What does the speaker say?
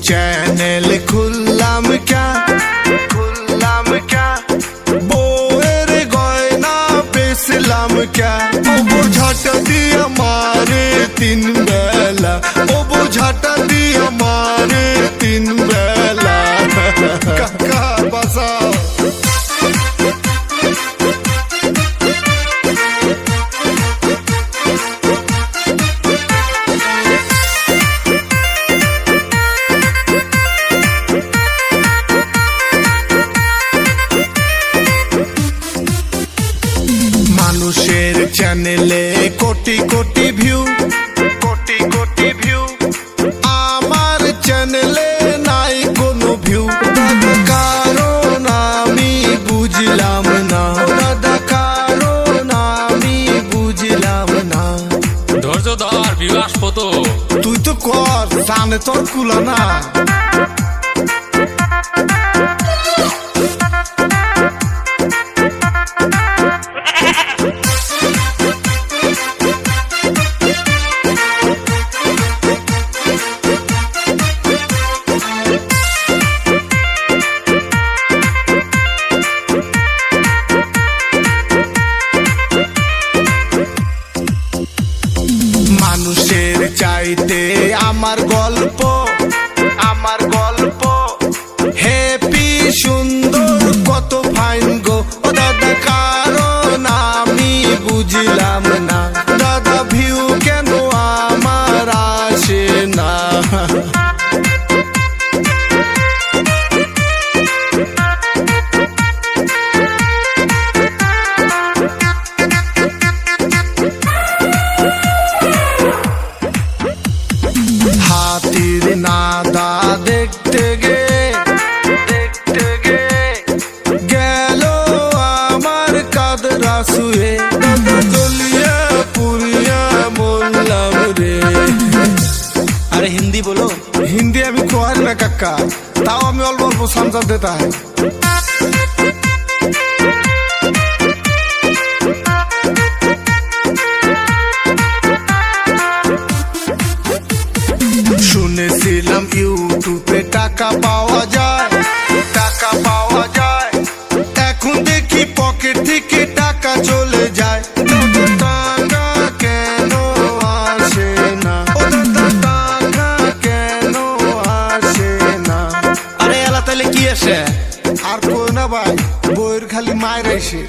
Channel Khullam क्या बोएर गयना बेचलाम क्या ओ बोझाटा दिया मारे 3 बेला ओ बोझाटा दिया मारे 3 बेला काका बसाओ মানুষের চ্যানেলে কোটি কোটি ভিউ আমার চ্যানেলে নাই কোনো ভিউ দাদা কারণ আমি বুঝলাম না ধৈর্য ধর, ভিউ আসবো তো। তুই তো কর জানে তোর কুলা না। মানুষের চাইতে আমার গল্প হ্যাপি সুন্দর কত ফাইন গো ও দাদা কারণ আমি বুঝলাম না দাদা ভিউ কেন আমার আসে না। হাতির নাদা দেখতে গে গেল আমার কাদরা শুয়ে দলিয়া পুরিয়া বললাম রে। अरे हिंदी बोलो। हिंदी अभी कोहर ना कक्का ताओ हमें अल्प अल्प समझा देता है। শুনেছিলাম ইউটিউবে টাকা পাওয়া যায় এখন দেখি পকেট থেকে টাকা চলে যায় টাকা কেন আসে না টাকা কেন আসে না। আরে এলা তাহলে কি আসে আর কই না ভাই বইয়ের খালি মায়ের আসে।